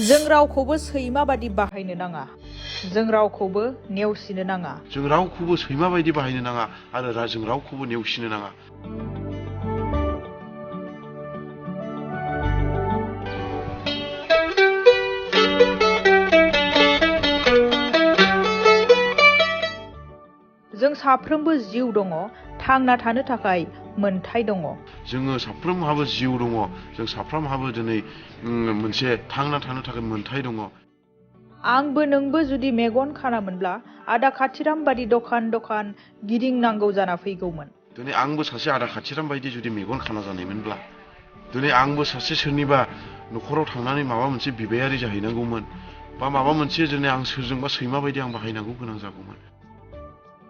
जों रावखौबो सैमा बादि बाहायनो नाङा। जों रावखौबो नेवसिनो नाङा। जों रावखौबो सैमा बायदि बाहायनो नाङा आरो जों रावखौबो नेवसिनो नाङा। जों साफ्रोमबो जिउ दङ, थांना थानो थाखाय मोन्थाय दङ। जोङो साफ्रोमहाबो जिउ दङ, जों साफ्रोमहाबो दिनै मोनसे थांना थानो थाखाय मोन्थाय दङ। आंबो नोंबो जुदि मेगन खानामोनब्ला आदा खाथिराम बादि दखान दखान गिदिंनांगौ जाना फैगौमोन। दिनै आंबो सासे आदा खाथिराम बायदि जुदि मेगन खाना जानायमोनब्ला दिनै आंबो सासे सोरनिबा न'खराव थांनानै माबा मोनसे बिबायारि जाहैनांगौमोन बा माबा मोनसे दिनै आं सोरजोंबा सैमा बायदि आं बाहायनांगौ गोनां जागौमोन।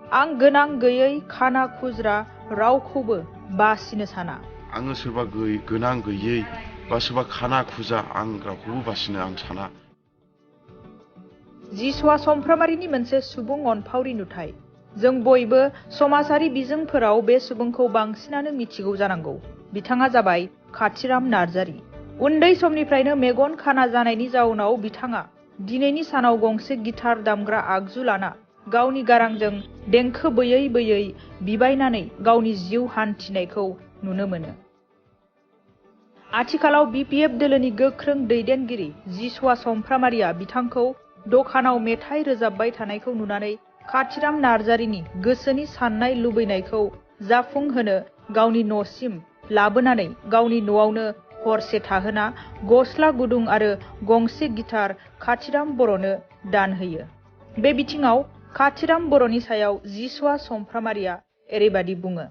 आं गोनां गैयै खाना खुज्रा रावखौबो बासिनो साना। आङो सोरबा गोनां गैयै बा सोरबा खाना खुजा आं रावखौबो बासिनो आं साना। जिसुआ समफ्रामारिनि मोनसे सुबुं अनफावरि नुथाय। जों बयबो समाजारि बिजोंफोराव बे सुबुंखौ बांसिनानो मिथिगौ जानांगौ। बिथाङा जाबाय खाथिराम नार्जारी। उन्दै समनिफ्रायनो मेगन खाना जानायनि जाउनाव बिथाङा दिनैनि सानाव गंसे गिटार दामग्रा आगजु लाना गावनि गारांजों देंखो बोयै बोयै बिबायनानै गावनि जिउ हान्थिनायखौ नुनो मोनो। आथिखालाव BPF दोलोनि गोख्रों दैदेनगिरि जिसुआ समफ्रामारिया बिथांखौ दखानाव मेथाइ रोजाबबाय थानायखौ नुनानै खाथिराम नार्जारीनि गोसोनि साननाय लुबैनायखौ जाफुंहोनो गावनि न'सिम लाबोनानै गावनि न'आवनो हरसे थाहोना गस्ला गुदुं आरो गंसे गिटार खाथिराम बर'नो दान होयो। बे बिथिङाव खाथिराम बर'नि सायाव जिसुआ समफ्रामारिया एरैबादि बुङो।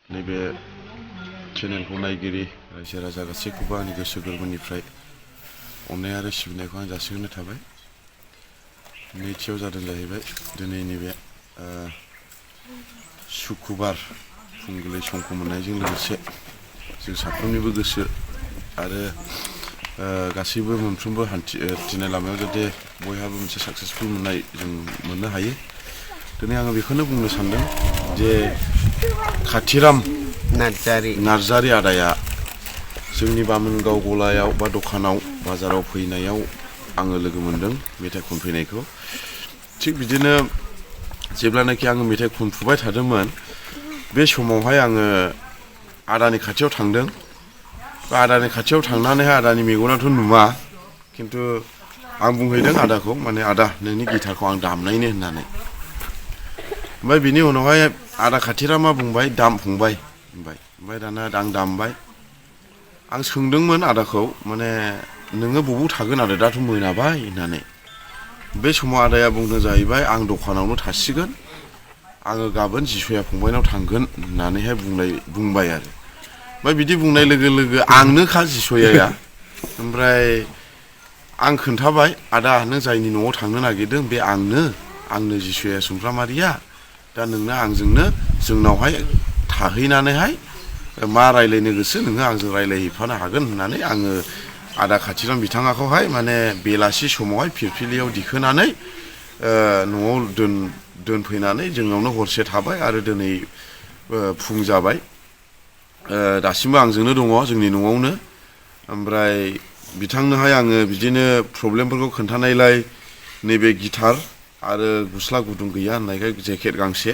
नैबे चेनेलखौ नायगिरि रायजो राजा गासैखौबो आंनि गोसो गोरबोनिफ्राय अननाय आरो सिबिनायखौ आं जासिहरनाय थाबाय। नैथियाव जादों जाहैबाय दिनै नैबे सुक्रुबार फुंबिलि समखौ मोननायजों लोगोसे जों साफ्रोमनिबो गोसो आरो गासैबो मोनफ्रोमबो हान्थिनाय लामायाव जाहाथे बयहाबो मोनसे साक्सेसफुल मोननाय जों मोननो हायो। दिनै आङो बेखौनो बुंनो सानदों जे खाथिराम नार्जारी आदाया जोंनि बामोनगाव गलायाव बा दखानाव बाजाराव फैनायाव आङो लोगो मोनदों मेथाइ खनफैनायखौ। थिग बिदिनो जेब्लानाखि आङो मेथाइ खनफुबाय थादोंमोन बे समावहाय आङो आदानि खाथियाव थांदों। बा आदानि खाथियाव थांनानैहाय आदानि मेगनाथ' नुवा, खिन्थु आं बुंहैदों आदाखौ, माने आदा नोंनि गिटारखौ आं दामनायनो होननानै। ओमफ्राय बिनि उनावहाय आदा खाथिरामा बुंबाय दाम फंबाय होनबाय। ओमफ्राय दाना आं दामबाय। आं सोंदोंमोन आदाखौ, माने नोङो बबाव थागोन आदा दाथ' मोनाबाय होननानै। बे समाव आदाया बुंदों जाहैबाय आं दखानावनो थासिगोन, आङो गाबोन जिसुया फंबायनाव थांगोन होननानैहाय बुंबाय आरो। ओमफ्राय बिदि बुंनाय लोगो लोगो आंनोखा जिसुयाया। ओमफ्राय आं खोन्थाबाय आदा नों जायनि न'आव थांनो नागिरदों बे आंनो जिसुया समफ्रामारिया। दा नोंनो आंजोंनो जोंनावहाय थाहैनानैहाय मा रायज्लायनो गोसो नोङो आंजों रायज्लायहैफानो हागोन होननानै आङो आदा खाथिराम बिथाङाखौहाय माने बेलासि समावहाय फिरफिलियाव दिखोनानै न'आव दोनफैनानै जोंनावनो हरसे थाबाय आरो दिनै फुं जाबाय। दासिमबो आंजोंनो दङ जोंनि न'आवनो। ओमफ्राय बिथांनोहाय आङो बिदिनो प्रब्लेमफोरखौ खोन्थानायलाय नैबे गिटार आरो गस्ला गुदुं गैया होननायखाय जेकेट गांसे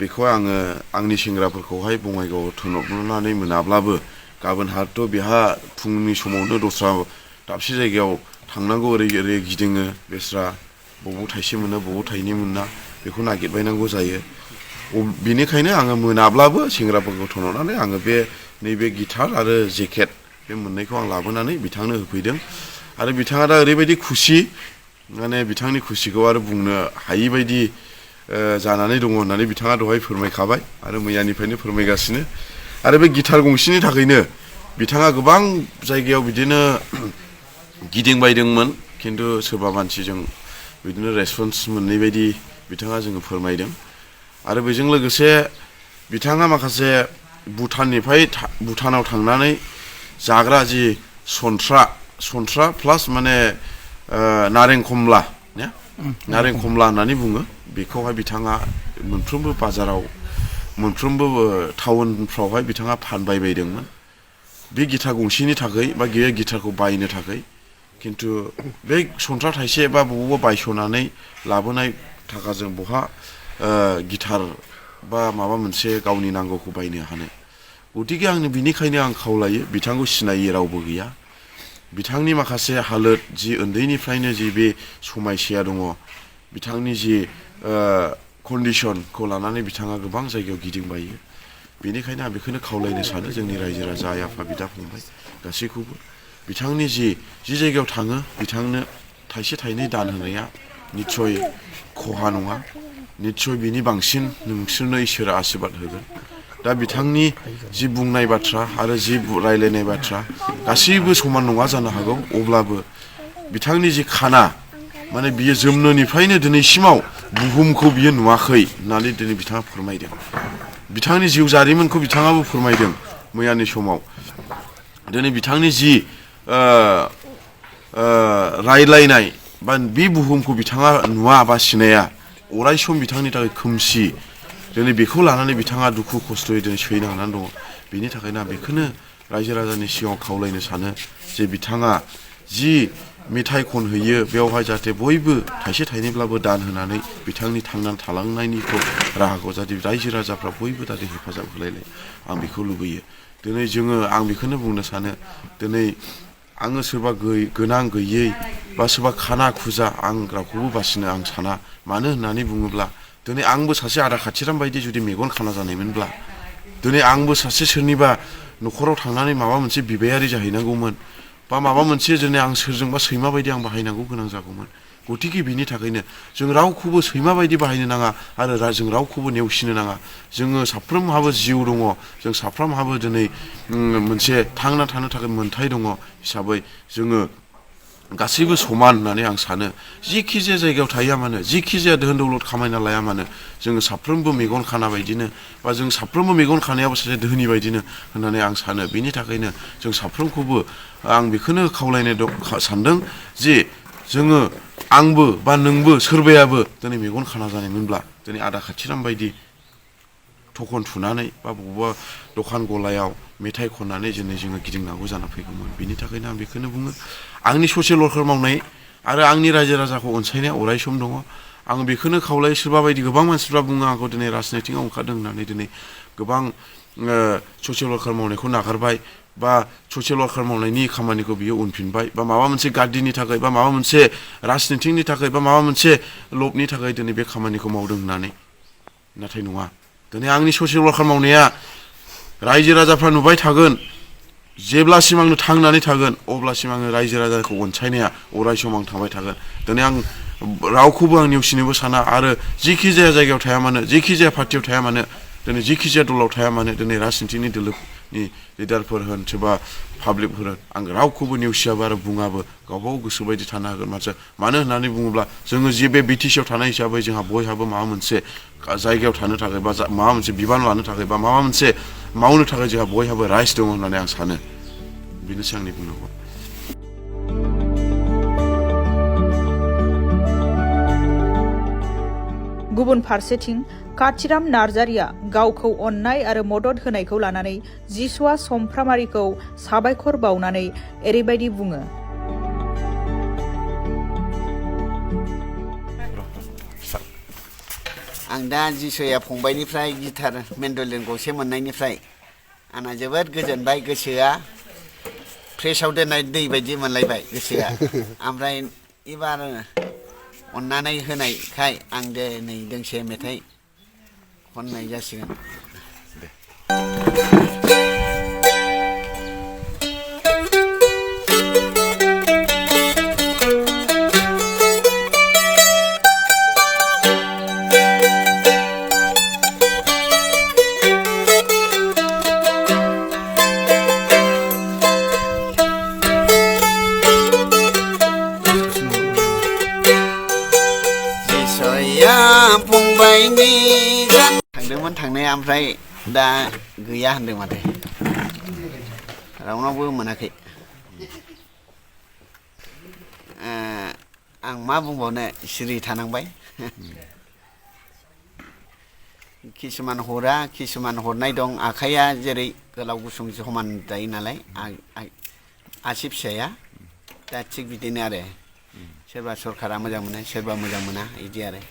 बेखौ आङो आंनि सेंग्राफोरखौहाय बङाइगावआव थिनहरनानै मोनाब्लाबो गाबोन हाथ' बेहा फुंनि समावनो दस्रा दाबसे जायगायाव थांनांगौ, ओरै गिदिङो बेस्रा बबाव थाइसे मोनो बबाव थाइनै मोना बेखौ नागिरबायनांगौ जायो। बेनिखायनो आङो मोनाब्लाबो सेंग्राफोरखौ थिनहरनानै आङो नैबे गिटार आरो जेकेट बे मोननैखौ आं लाबोनानै बिथांनो होफैदों। आरो बिथाङा दा ओरैबायदि खुसि, माने बिथांनि खुसिखौ आरो बुंनो हायि बायदि जानानै दङ होननानै बिथाङा दहाय फोरमायखाबाय आरो मैयानिफ्रायनो फोरमायगासिनो। आरो बे गिटार गंसेनि थाखायनो बिथाङा गोबां जायगायाव बिदिनो गिदिंबायदोंमोन, खिन्थु सोरबा मानसिजों बिदिनो रेसपन्स मोननाय बायदि बिथाङा जोङो फोरमायदों। आरो बेजों लोगोसे बिथाङा माखासे भुटानाव थांनानै जाग्रा जि सन्थ्रा प्लास माने नारें खमला नारें खमला होननानै बुङो बेखौहाय बिथाङा मोनफ्रोमबो बाजाराव मोनफ्रोमबो टाउनफ्रावहाय बिथाङा फानबाय बायदोंमोन बे गिटार गंसेनि थाखाय बा बे गिटारखौ बायनो थाखाय खिन्थु बे सन्थ्रा थाइसे बा बबावबा बायस'नानै लाबोनाय थाखाजों बहा गिटार बा माबा मोनसे गावनि नांगौखौ बायनो हानो गतिके आंनो बिनिखायनो आं खावलायो बिथांखौ सिनायै रावबो गैया बिथांनि माखासे हालोद जि उन्दैनिफ्रायनो जि बे समायसाया दङ बिथांनि जि कन्डिसनखौ लानानै बिथाङा गोबां जायगायाव गिदिंबायो बेनिखायनो आं बेखौनो खावलायनो सानो जोंनि रायजो राजा आइ आफा बिदा फंबाय गासैखौबो बिथांनि जि जायगायाव थाङो बिथांनो थाइसे थाइनै दान होनाया निस्सय खहा नङा निस्सय बिनि बांसिन नोंसोरनो इसोरा आशीर्बाद होगोन दा बिथांनि जि बुंनाय बाथ्रा आरो जि रायलायनाय बाथ्रा गासैबो समान नङा जानो हागौ अब्लाबो बिथांनि जि खाना माने बियो जोनोमनिफ्रायनो दिनैसिमाव बुहुमखौ बियो नुवाखै होननानै दिनै बिथाङा फोरमायदों बिथांनि जिउ जारिमिनखौ बिथाङाबो फोरमायदों मैयानि समाव दिनै बिथांनि जि रायलायनाय बा बे बुहुमखौ बिथाङा नुवा बा सिनाया अराय सम बिथांनि थाखाय खोमसि दिनै बेखौ लानानै बिथाङा दुखु खस्थ'यै दिनै सैनांनानै दङ बेनि थाखायनो आं बेखौनो रायजो राजानि सिगाङाव खावलायनो सानो जे बिथाङा जि मेथाइ खनहैयो बेवहाय जाहाथे बयबो थाइसे थाइनैब्लाबो दान होनानै बिथांनि थांनानै थालांनायनिखौ राहाखौ जाहाथे रायजो राजाफ्रा बयबो जाहाथे हेफाजाब होलायलाय आं बेखौ लुबैयो दिनै आं बेखौनो बुंनो सानो दिनै आङो सोरबा गोनां गैयै बा सोरबा खाना खुजा आं रावखौबो बासिनो आं साना मानो होननानै बुङोब्ला दिनै आंबो सासे आदा खाथिराम बायदि जुदि मेगन खाना जानायमोनब्ला दिनै आंबो सासे सोरनिबा न'खराव थांनानै माबा मोनसे बिबायारि जाहैनांगौमोन बा माबा मोनसे दिनै आं सोरजोंबा सैमा बायदि आं बाहायनांगौ गोनां जागौमोन गतिके बिनि थाखायनो जों रावखौबो सैमा बायदि बाहायनो नाङा आरो जों रावखौबो नेवसिनो नाङा जोङो साफ्रोमहाबो जिउ दङ जों साफ्रोमहाबो दिनै मोनसे थांना थानो थाखाय मोन्थाय दङ हिसाबै जोङो गासैबो समान होननानै आं सानो जिखि जाया जायगायाव थाया मानो जिखि जाया धोन दौलत खामायना लाया मानो जोङो साफ्रोमबो मेगन खाना बायदिनो बा जों साफ्रोमबो मेगन खानायाबो सासे धोनि बायदिनो होननानै आं सानो बेनि थाखायनो जों साफ्रोमखौबो आं बेखौनो खावलायनो सानदों जे जोङो आंबो बा नोंबो सोरबायाबो दिनै मेगन खाना जानायमोनब्ला दिनै आदा खाथिराम बायदि थखन थुनानै बा बबेबा दखान गलायाव मेथाइ खननानै जोङो गिदिंनांगौ जाना फैगौमोन बिनि थाखायनो आं बेखौनो बुङो आंनि ससियेल वार्कार मावनाय आरो आंनि रायजो राजाखौ अनसायनाया अराय सम दङ आं बेखौनो खावलायो सोरबा बायदि गोबां मानसिफ्रा बुङो आंखौ दिनै राजनितिकआव ओंखारदों होननानै दिनै गोबां ससियेल वार्कार मावनायखौ नागारबाय बा ससियेल वार्कार मावनायनि खामानिखौ बियो उनफिनबाय बा माबा मोनसे गार्दिनि थाखाय बा माबा मोनसे राजनितिकनि थाखाय बा माबा मोनसे लबनि थाखाय दिनै बे खामानिखौ मावदों होननानै नाथाय नङा दिनै आंनि ससियेल वार्कार मावनाया रायजो राजाफ्रा नुबाय थागोन जेब्लासिम आंनो थांनानै थागोन अब्लासिम आङो रायजो राजाखौ अनसायनाया अराय सम आं थाबाय थागोन दिनै आं रावखौबो आं नेवसिनोबो साना आरो जिखि जाया जायगायाव थाया मानो जिखि जाया पार्टियाव थाया मानो दिनै जिखि जाया दलाव थाया मानो दिनै राजनितिकनि दोलोनि लिडारफोर होन सोरबा पाब्लिकफोर होन आं रावखौबो नेवसियाबो आरो बुङाबो गावबागाव गोसो बायदि थानो हागोन मानो होननानै बुङोब्ला जोङो जे बे बिटिसिआव थानाय हिसाबै जोंहा बयहाबो माबा मोनसे जायगायाव थानो थाखाय बा माबा मोनसे बिबान लानो थाखाय बा माबा मोनसे मावनो थाखाय जोंहा बयहाबो राइट्स दङ होननानै आं सानो बेनोसै आंनि बुंनांगौ गुबुन फारसेथिं काथिराम नार्जारिया गावखौ अननाय आरो मदद होनायखौ लानानै जिसुआ समफ्रामारिखौ साबायखर बावनानै एरैबायदि बुङो आं दा जिसुया फंबायनिफ्राय गिटार मेन्डलिन गंसे मोननायनिफ्राय आंना जोबोद गोजोनबाय गोसोआ फ्रेसाव दोननाय दै बायदि मोनलायबाय गोसोआ ओमफ्राय एबार अननानै होनायखाय आं दिनै दोंसे मेथाइ खननाय जासिगोन थांदोंमोन थांनाया ओमफ्राय दा गैया होनदों माथो रावनावबो मोनाखै आं मा बुंबावनो सिरि थानांबाय किसुमान हरा किसुमान हरनाय दं आखाइया जेरै गोलाव गुसुं समान जायो नालाय आसि फिसाया दा थिग बिदिनो आरो सोरबा सरकारा मोजां मोनो सोरबा मोजां मोना बिदि आरो